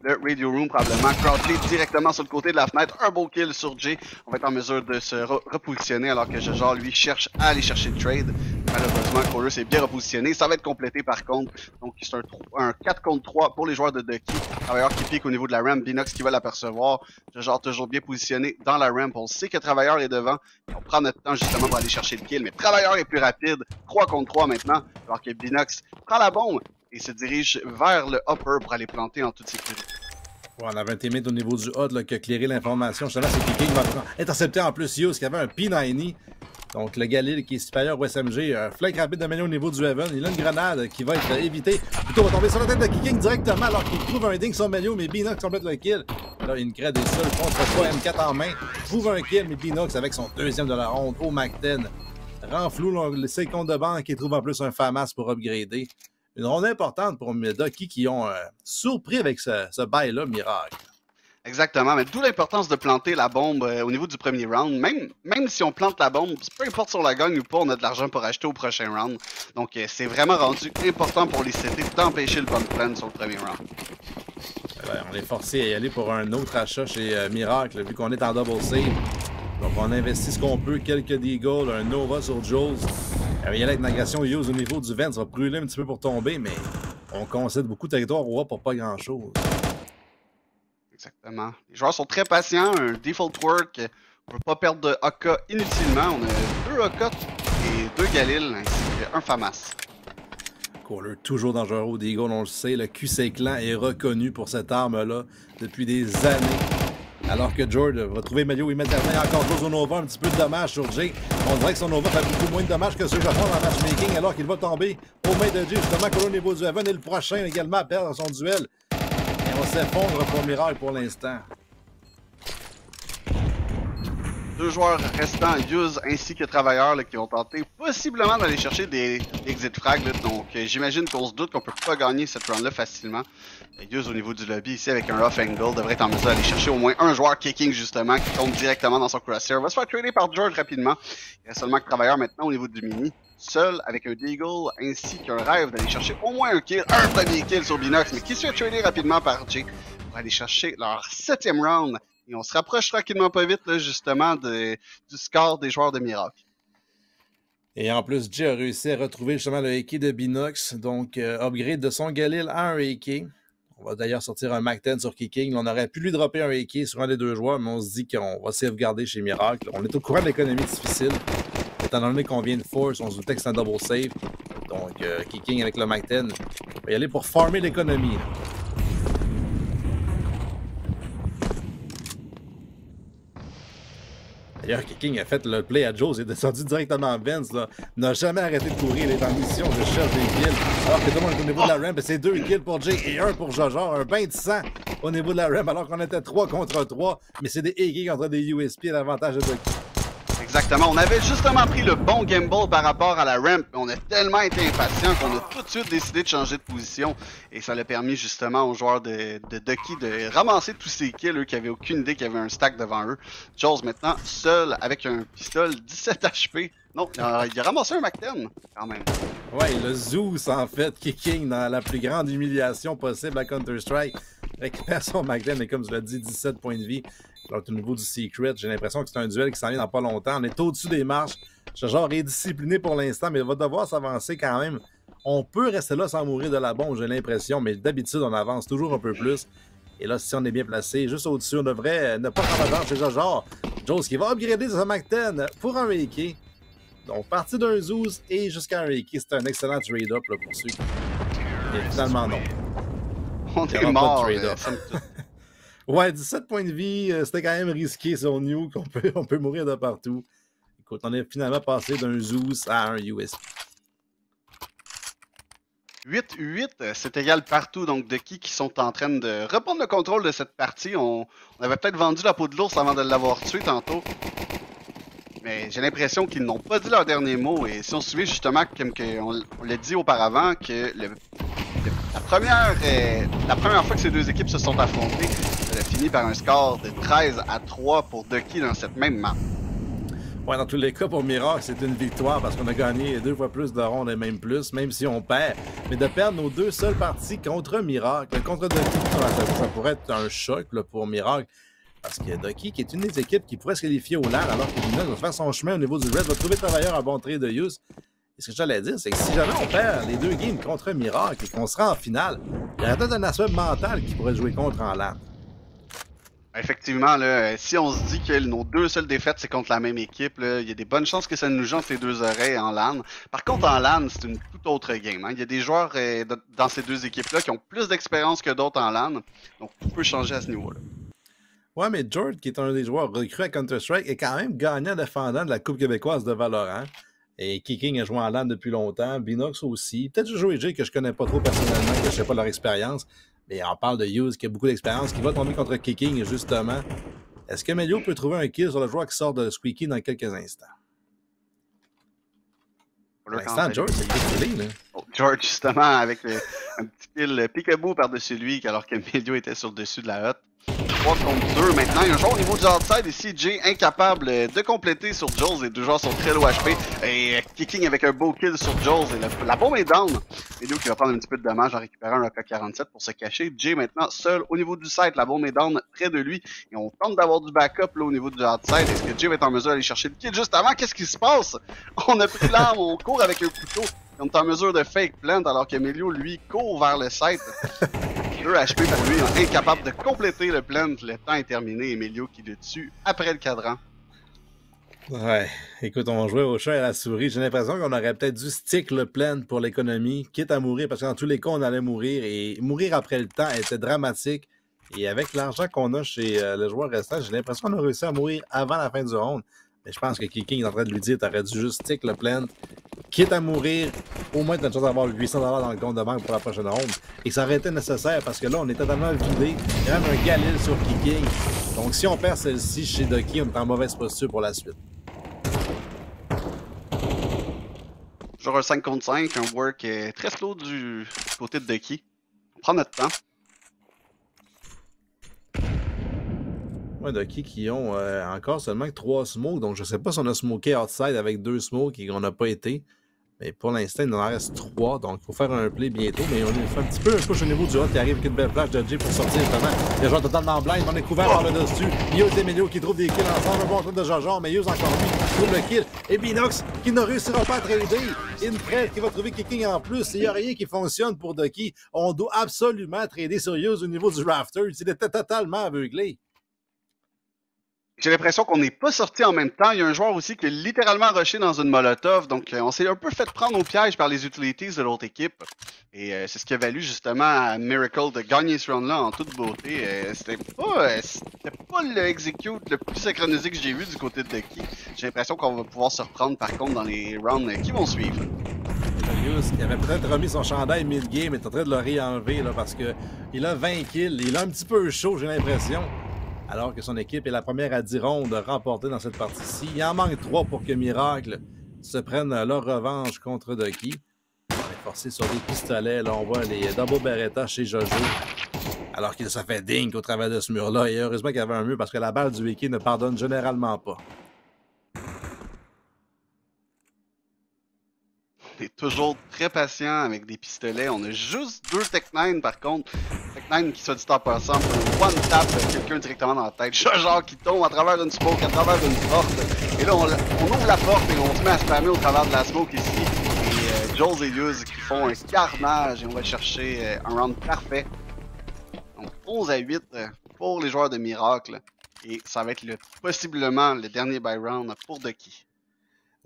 le radio room probablement. Crowdplay directement sur le côté de la fenêtre. Un beau kill sur Jay. On va être en mesure de se repositionner alors que Jojo lui cherche à aller chercher le trade. Malheureusement, Kohler s'est bien repositionné. Ça va être complété par contre. Donc c'est un 4 contre 3 pour les joueurs de Ducky. Travailleur qui pique au niveau de la ramp. Binox qui va l'apercevoir. Jojo toujours bien positionné dans la ramp. On sait que Travailleur est devant. On prend notre temps justement pour aller chercher le kill. Mais Travailleur est plus rapide. 3 contre 3 maintenant. Alors que Binox prend la bombe et se dirige vers le upper pour aller planter en toute sécurité. Ouais, on avait un teammate au niveau du HUD là, qui a clairé l'information. Justement, c'est Kicking qui va intercepter en plus Hughes qui avait un P90. Donc le Galil qui est supérieur au SMG. Un flank rapide de Melio au niveau du Heaven. Il a une grenade qui va être évitée. Plutôt va tomber sur la tête de Kicking directement alors qu'il trouve un ding sur Melio, mais Binox complète le kill. Là, une crête est seule contre 3 M4 en main. Trouve un kill, mais Binox avec son 2e de la ronde au Mac-10. Rend flou les comptes de banque et trouve en plus un FAMAS pour upgrader. Une ronde importante pour Ducky qui ont surpris avec ce bail-là, Miracle. Exactement, mais d'où l'importance de planter la bombe au niveau du premier round. Même si on plante la bombe, peu importe si on la gagne ou pas, on a de l'argent pour acheter au prochain round. Donc c'est vraiment rendu important pour les CT d'empêcher le bomb plan sur le premier round. Ben, on est forcé à y aller pour un autre achat chez Miracle, vu qu'on est en double save. Donc on investit ce qu'on peut, quelques Deagles, un Nova sur Jules. Il y a avec une agression Hughes au niveau du vent, ça va brûler un petit peu pour tomber, mais on concède beaucoup de territoire au A pour pas grand-chose. Exactement. Les joueurs sont très patients, un default work, on ne peut pas perdre de AK inutilement. On a 2 AK et 2 Galil, ainsi qu'un FAMAS. Kohler, toujours dangereux au Deagle, on le sait. Le QC Clan est reconnu pour cette arme-là depuis des années. Alors que Jord va trouver Melio immédiatement. Il y a encore Joe Nova, un petit peu de dommage sur Jay. On dirait que son Nova fait beaucoup moins de dommages que ceux que font dans le matchmaking alors qu'il va tomber aux mains de Jay, justement, au niveau du Heaven. Et le prochain également à perdre son duel. Et on s'effondre pour Miracle pour l'instant. Deux joueurs restants, Yuz ainsi que Travailleur, là, qui vont tenter possiblement d'aller chercher des exit frags. Là, donc j'imagine qu'on se doute qu'on peut pas gagner cette round-là facilement. Yuz au niveau du lobby ici avec un off angle devrait être en mesure d'aller chercher au moins un joueur kicking justement qui tombe directement dans son crosshair. Va se faire trader par George rapidement. Il reste seulement que Travailleur maintenant au niveau du mini. Seul avec un Deagle ainsi qu'un rêve d'aller chercher au moins un kill, un premier kill sur Binox, mais qui se fait trader rapidement par Jay pour aller chercher leur 7e round. Et on se rapproche tranquillement pas vite, là, justement, du score des joueurs de Miracle. Et en plus, Jay a réussi à retrouver justement le AK de Binox. Donc, upgrade de son Galil à un AK. On va d'ailleurs sortir un Mac 10 sur Kicking. On aurait pu lui dropper un AK sur un des deux joueurs, mais on se dit qu'on va sauvegarder chez Miracle. On est au courant de l'économie difficile. Étant donné qu'on vient de force, on se doutait que c'est un double save. Donc, Kicking avec le Mac 10, on va y aller pour farmer l'économie. D'ailleurs, Kicking a fait le play à Joe, il est descendu directement en Benz, n'a jamais arrêté de courir, il est en mission de cherche des kills. Alors que tout le monde est au niveau de la ramp, c'est 2 kills pour Jay et 1 pour Jojo, un bain de sang au niveau de la ramp, alors qu'on était 3 contre 3, mais c'est des AK contre des USP à l'avantage de Ducky. Exactement, on avait justement pris le bon gamble par rapport à la ramp, on a tellement été impatients qu'on a tout de suite décidé de changer de position et ça l'a permis justement aux joueurs de Ducky de ramasser tous ces kills, eux qui avaient aucune idée qu'il y avait un stack devant eux. Jules maintenant seul avec un pistolet 17 HP. Non, il a ramassé un Mac 10 quand même. Ouais, le Zeus en fait, Kicking dans la plus grande humiliation possible à Counter-Strike. Récupère son Mac 10, mais comme tu l'as dit, 17 points de vie. Alors, au niveau du Secret, j'ai l'impression que c'est un duel qui s'en vient dans pas longtemps. On est au-dessus des marches. Ce genre est discipliné pour l'instant, mais il va devoir s'avancer quand même. On peut rester là sans mourir de la bombe, j'ai l'impression, mais d'habitude, on avance toujours un peu plus. Et là, si on est bien placé, juste au-dessus, on devrait ne pas prendre la chez Jojo. Jones qui va upgrader son Mac 10 pour un AK. Donc, parti d'un Zeus et jusqu'à un AK, c'est un excellent trade-up pour ceux. Et finalement, non. On est mort. Ouais, 17 points de vie, c'était quand même risqué sur New, on peut mourir de partout. Écoute, on est finalement passé d'un Zeus à un USP. 8-8, c'est égal partout, donc Ducky qui sont en train de reprendre le contrôle de cette partie. On avait peut-être vendu la peau de l'ours avant de l'avoir tué tantôt. Mais j'ai l'impression qu'ils n'ont pas dit leur dernier mot. Et si on se souvient justement, comme on l'a dit auparavant, que la première fois que ces deux équipes se sont affrontées, ça a fini par un score de 13-3 pour Ducky dans cette même map. Ouais, dans tous les cas, pour Miracle, c'est une victoire parce qu'on a gagné 2 fois plus de rondes et même plus, même si on perd. Mais de perdre nos 2 seules parties contre Miracle, contre Ducky, ça pourrait être un choc là, pour Miracle. Parce que Ducky, qui est une des équipes qui pourrait se qualifier au LAN, alors que Binox va faire son chemin au niveau du Red, va trouver Travailleur un bon trade de use. Et ce que j'allais dire, c'est que si jamais on perd les 2 games contre Miracle et qu'on se rend en finale, il y aurait peut-être un aspect mental qui pourrait jouer contre en LAN. Effectivement, là, si on se dit que nos 2 seules défaites, c'est contre la même équipe, là, il y a des bonnes chances que ça nous jante les 2 oreilles en LAN. Par contre, en LAN, c'est une toute autre game. Hein. Il y a des joueurs dans ces 2 équipes-là qui ont plus d'expérience que d'autres en LAN. Donc, tout peut changer à ce niveau-là. Ouais, mais Jord, qui est un des joueurs recrues à Counter-Strike, est quand même gagnant défendant de la Coupe québécoise de Valorant. Et Kicking a joué en LAN depuis longtemps, Binox aussi. Peut-être Jojo et Jay que je connais pas trop personnellement, que je sais pas leur expérience. Mais on parle de Hughes qui a beaucoup d'expérience, qui va tomber contre Kicking justement. Est-ce que Melio peut trouver un kill sur le joueur qui sort de Squeaky dans quelques instants? Pour l'instant, George, c'est le là. Oh, George, justement, avec un petit kill peekaboo par-dessus lui, alors que Melio était sur le dessus de la hotte. 3 contre 2 maintenant. Il y a un joueur au niveau du outside ici. Jay incapable de compléter sur Jules. Les 2 joueurs sont très low HP. Et Kicking avec un beau kill sur Jules. Et la bombe est down. Melio qui va prendre un petit peu de dommage en récupérant un AK-47 pour se cacher. Jay maintenant seul au niveau du site. La bombe est down près de lui. Et on tente d'avoir du backup là, au niveau du outside. Est-ce que Jay va être en mesure d'aller chercher le kill juste avant? Qu'est-ce qui se passe? On a pris l'arme. On court avec un couteau. On est en mesure de fake plant alors que Melio, lui, court vers le site. 2 HP pour lui, incapable de compléter le plant. Le temps est terminé. Emilio qui le tue après le cadran. Ouais, écoute, on jouait au chat et à la souris. J'ai l'impression qu'on aurait peut-être dû stick le plan pour l'économie, quitte à mourir, parce que dans tous les cas, on allait mourir. Et mourir après le temps était dramatique. Et avec l'argent qu'on a chez le joueur restant, j'ai l'impression qu'on a réussi à mourir avant la fin du round. Mais je pense que Kiking est en train de lui dire t'aurais dû juste stick le plant, quitte à mourir, au moins t'as une chance d'avoir 800$ dans le compte de banque pour la prochaine ronde. Et ça aurait été nécessaire parce que là, on est totalement vidé. Il y a même un Galil sur Kiking. Donc si on perd celle-ci chez Ducky, on est en mauvaise posture pour la suite. Genre un 5 contre 5, un work très slow du côté de Ducky. On prend notre temps. Ouais, Ducky qui ont encore seulement que 3 smokes, donc je sais pas si on a smoké outside avec 2 smokes et qu'on n'a pas été. Mais pour l'instant, il en reste 3, donc il faut faire un play bientôt. Mais on fait un petit peu un push au niveau du hot qui arrive avec une belle flash de Jay pour sortir justement. Les joueurs totalement blind, on est couvert par le dessus. Yuz et Emilio qui trouvent des kills ensemble, un bon truc de Jojo, mais Yuz encore lui trouve le kill. Et Binox qui ne réussira pas à trader. Infred qui va trouver Kicking en plus. Il n'y a rien qui fonctionne pour Ducky. On doit absolument trader sur Yuz au niveau du rafter. Il était totalement aveuglé. J'ai l'impression qu'on n'est pas sorti en même temps. Il y a un joueur aussi qui a littéralement rushé dans une molotov. Donc, on s'est un peu fait prendre au piège par les utilities de l'autre équipe. Et c'est ce qui a valu justement à Miracle de gagner ce round-là en toute beauté. C'était pas le execute le plus synchronisé que j'ai vu du côté de Ducky. J'ai l'impression qu'on va pouvoir se reprendre par contre dans les rounds qui vont suivre. Yuz, qui avait peut-être remis son chandail mid-game, est en train de le réenlever là, parce qu'il a 20 kills. Il a un petit peu chaud, j'ai l'impression. Alors que son équipe est la première à 10 rondes remportées dans cette partie-ci. Il en manque 3 pour que Miracle se prenne leur revanche contre Ducky. On est forcé sur des pistolets. Là, on voit les double Beretta chez Jojo. Alors que ça fait ding au travers de ce mur-là. Et heureusement qu'il y avait un mur parce que la balle du Wiki ne pardonne généralement pas. On est toujours très patient avec des pistolets. On a juste 2 Tech-9 par contre. Tech-9 qui soit dit en passant pour one tap quelqu'un directement dans la tête. Genre qui tombe à travers une smoke, à travers une porte. Et là on ouvre la porte et on se met à spammer au travers de la smoke ici. Et Jules et Yuz qui font un carnage et on va chercher un round parfait. Donc 11-8 pour les joueurs de Miracle. Et ça va être possiblement le dernier buy round pour Ducky.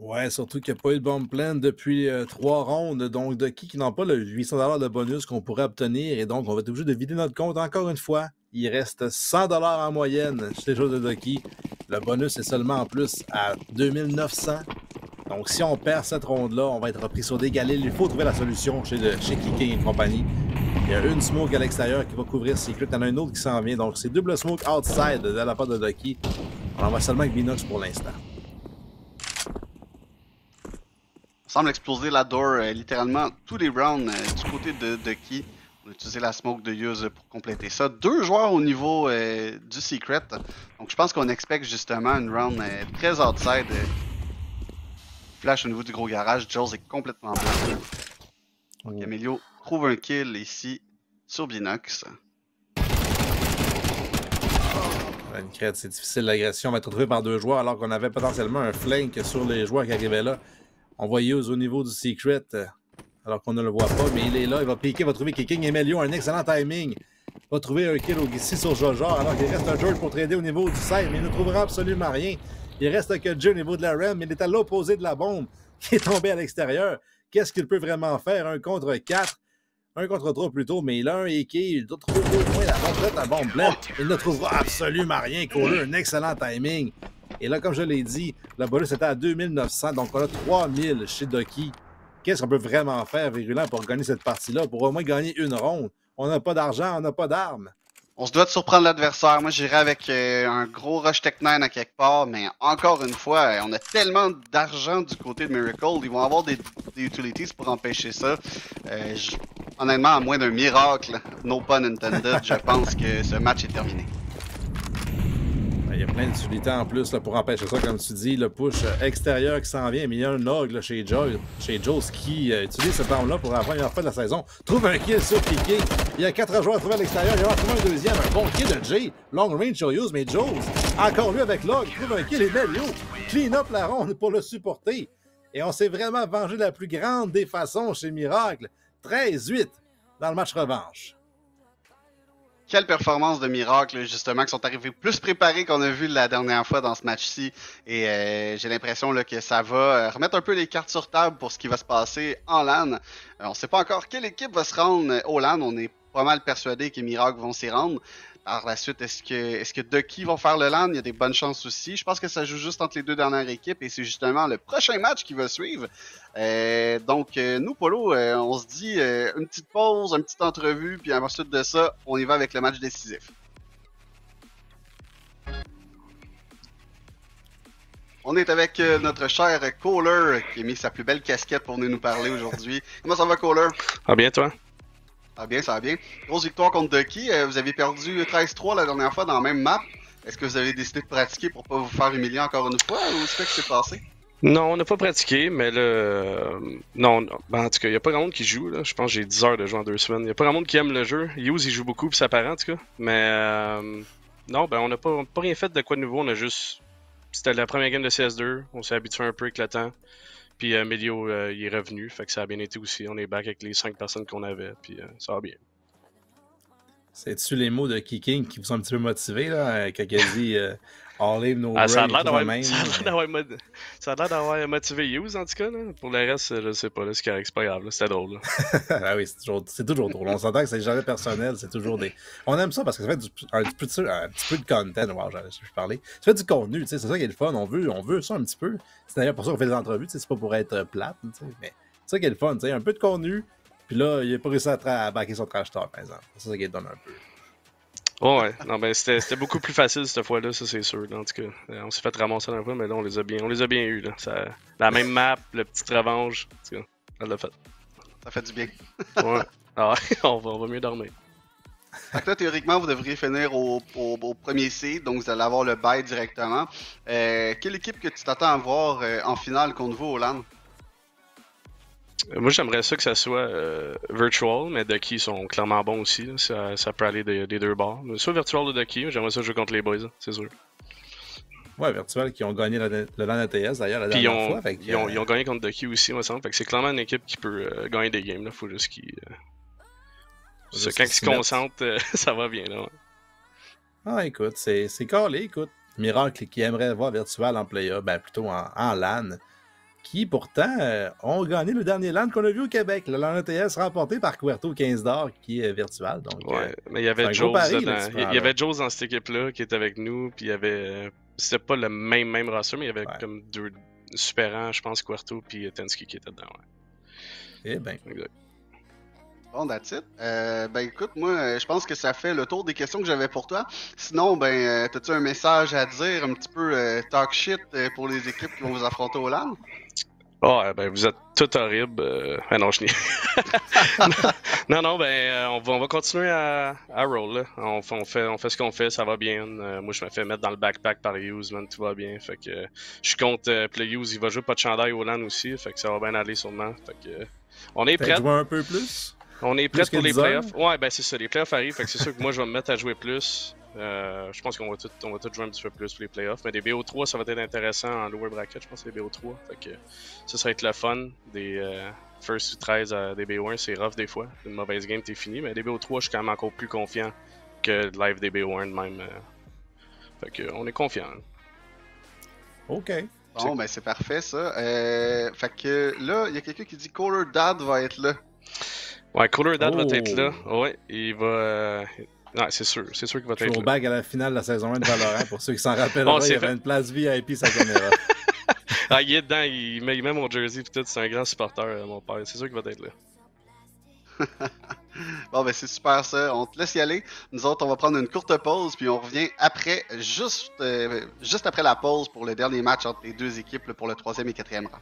Ouais, surtout qu'il n'y a pas eu de bomb plan depuis 3 rondes. Donc, Ducky qui n'ont pas le 800$ de bonus qu'on pourrait obtenir. Et donc, on va être obligé de vider notre compte encore une fois. Il reste 100$ en moyenne chez les joueurs de Ducky. Le bonus est seulement en plus à 2900. Donc, si on perd cette ronde-là, on va être repris sur des galils. Il faut trouver la solution chez Kicking et compagnie. Il y a une smoke à l'extérieur qui va couvrir Secret. Il y en a un autre qui s'en vient. Donc, c'est double smoke outside de la part de Ducky. On va seulement avec Binox pour l'instant. On semble exploser la door littéralement tous les rounds du côté de Ducky. On a utilisé la smoke de Yuz pour compléter ça. 2 joueurs au niveau du Secret. Donc je pense qu'on expecte justement une round très outside. Flash au niveau du gros garage. Jules est complètement blanc. Donc Emilio trouve un kill ici sur Binox. Une crête, c'est difficile l'agression. On va être retrouvé par 2 joueurs alors qu'on avait potentiellement un flank sur les joueurs qui arrivaient là. On voit Yuz au niveau du Secret, alors qu'on ne le voit pas, mais il est là, il va piquer, il va trouver Kicking. Emilio, un excellent timing. Il va trouver un kill ici sur Jojo, alors qu'il reste un George pour trader au niveau du side, mais il ne trouvera absolument rien. Il reste que Jay au niveau de la RAM, mais il est à l'opposé de la bombe qui est tombée à l'extérieur. Qu'est-ce qu'il peut vraiment faire? 1 contre 4, 1 contre 3 plutôt, mais il a un AK, il doit trouver au moins la bombe, la bombe blanche. Il ne trouvera absolument rien. Cole, un excellent timing. Et là, comme je l'ai dit, le bonus était à 2900, donc on a 3000 chez Ducky. Qu'est-ce qu'on peut vraiment faire, Virulent, pour gagner cette partie-là, pour au moins gagner une ronde? On n'a pas d'argent, on n'a pas d'armes. On se doit de surprendre l'adversaire. Moi, j'irais avec un gros rush Tech-9 à quelque part, mais encore une fois, on a tellement d'argent du côté de Miracle, ils vont avoir des utilities pour empêcher ça. Honnêtement, à moins d'un miracle, no pun intended, je pense que ce match est terminé. Il y a plein d'utilités en plus là, pour empêcher ça, comme tu dis. Le push extérieur qui s'en vient, mais il y a un Nog là, chez Joe qui utilise cette arme-là pour la première fois de la saison. Trouve un kill sur Piqué. Il y a 4 joueurs à trouver à l'extérieur. Il va en trouver un deuxième. Un bon kill de Jay. Long range sur Use, mais Joe, encore lui avec Log, trouve un kill et Melio clean up la ronde pour le supporter. Et on s'est vraiment vengé de la plus grande des façons chez Miracle. 13-8 dans le match revanche. Quelle performance de Miracle, justement, qui sont arrivés plus préparés qu'on a vu la dernière fois dans ce match-ci. Et j'ai l'impression que ça va remettre un peu les cartes sur table pour ce qui va se passer en LAN. On ne sait pas encore quelle équipe va se rendre au LAN. On est pas mal persuadé que Miracle vont s'y rendre. Par la suite, est-ce que Ducky vont faire le LAN? Il y a des bonnes chances aussi. Je pense que ça joue juste entre les deux dernières équipes et c'est justement le prochain match qui va suivre. Donc, nous, Polo, on se dit une petite pause, une petite entrevue, puis ensuite de ça, on y va avec le match décisif. On est avec notre cher Kohler qui a mis sa plus belle casquette pour venir nous parler aujourd'hui. Comment ça va, Kohler? Ah bien, toi? Ça va bien, ça va bien. Grosse victoire contre Ducky. Vous avez perdu 13-3 la dernière fois dans la même map. Est-ce que vous avez décidé de pratiquer pour pas vous faire humilier encore une fois ou c'est que c'est passé? Non, on n'a pas pratiqué, mais là... non, ben, en tout cas, il n'y a pas grand monde qui joue. Là. Je pense que j'ai 10 heures de jeu en 2 semaines. Il n'y a pas grand monde qui aime le jeu. Use, il joue beaucoup, puis ça paraît en tout cas. Mais non, ben on n'a pas rien fait de quoi de nouveau. On a juste... C'était la première game de CS2. On s'est habitué un peu avec le temps. Puis Melio, il est revenu. Fait que ça a bien été aussi. On est back avec les 5 personnes qu'on avait. Puis ça va bien. C'est-tu les mots de Kiking qui vous ont un petit peu motivés, là, quand il a dit All in, no ça a brain, l'air d'avoir motivé Use, en tout cas. Là. Pour le reste, je sais pas. Là, c'est pas grave. Là. C'était drôle. Là. Ah oui, c'est toujours drôle. On s'entend que c'est jamais personnel. C'est toujours des... On aime ça parce que ça fait un petit peu de content. Wow, je parlais. Ça fait du contenu. C'est ça qui est le fun. On veut ça un petit peu. C'est d'ailleurs pour ça qu'on fait des entrevues. C'est pas pour être plate. Mais c'est ça qui est le fun. Un peu de contenu. Puis là, il n'a pas réussi à backer son trash talk, par exemple. C'est ça qui est donne un peu. Oh ouais, non, ben c'était beaucoup plus facile cette fois-là, ça c'est sûr. Là, en tout cas, on s'est fait ramasser la fois, mais là on les a bien eu. Là. La même map, le petit revanche, en tout cas, ça l'a fait. Ça fait du bien. Ouais, ah, on va mieux dormir. Fait que là, théoriquement, vous devriez finir au premier seed, donc vous allez avoir le bye directement. Quelle équipe que tu t'attends à voir en finale contre vous au LAN? Moi, j'aimerais ça que ça soit Virtual, mais Ducky sont clairement bons aussi. Là. Ça peut aller des deux bords. Soit Virtual ou Ducky, mais j'aimerais ça jouer contre les boys, là, c'est sûr. Ouais, Virtual qui ont gagné le LAN ATS d'ailleurs la dernière fois. Ils ont gagné contre Ducky aussi, me semble. Fait que c'est clairement une équipe qui peut gagner des games. Là. Faut juste qu'ils. Quand ils se concentrent, ça va bien. Là, ouais. Ah, écoute, c'est calé, écoute. Miracle qui aimerait voir Virtual en play-up, ben plutôt en LAN. Qui pourtant ont gagné le dernier LAN qu'on a vu au Québec. Le LAN ATS remporté par Cuerto 15 d'or qui est virtual. Donc, ouais, mais il y avait Joe dans cette équipe-là qui était avec nous. Puis il y avait. C'était pas le même roster, mais il y avait comme deux supérants, je pense, Cuerto puis Tensky qui étaient dedans. Ouais. Eh ben. Exact. Bon, that's it. Ben écoute, moi, je pense que ça fait le tour des questions que j'avais pour toi. Sinon, ben, t'as-tu un message à dire, un petit peu talk shit pour les équipes qui vont vous affronter au LAN? Oh, ben vous êtes tout horrible. Ah non, je n'ai. non, ben on va continuer à roll. Là. On fait ce qu'on fait, ça va bien. Moi, je me fais mettre dans le backpack par Use, man, tout va bien. Fait que je compte le Use, il va jouer pas de chandail au LAN aussi, fait que ça va bien aller sûrement. Fait que on est prêt. Jouer un peu plus? On est prêt pour les playoffs. Ouais, ben c'est ça, les playoffs arrivent, fait que c'est sûr que moi je vais me mettre à jouer plus. Je pense qu'on va tout jouer un petit peu plus pour les playoffs. Mais des BO3, ça va être intéressant en lower bracket, je pense que les BO3. Fait que ça va être le fun. Des first 13 à des BO1, c'est rough des fois. Une mauvaise game, t'es fini. Mais des BO3, je suis quand même encore plus confiant que live des BO1 de même. Fait que on est confiant. OK. Bon, ben c'est parfait ça. Fait que là, il y a quelqu'un qui dit Kohler Dad va être là. Ouais, Kohler Dad va être là. Ouais, il va. Ouais, c'est sûr qu'il va être là. Bag à la finale de la saison 1 de Valorant, pour ceux qui s'en rappellent, il y avait une place VIP sa caméra. Ah, il est dedans, il met mon jersey pis tout, c'est un grand supporter, mon père. C'est sûr qu'il va être là. Bon, ben c'est super ça. On te laisse y aller. Nous autres, on va prendre une courte pause, puis on revient après, juste après la pause pour le dernier match entre les deux équipes pour le 3e et 4e rang.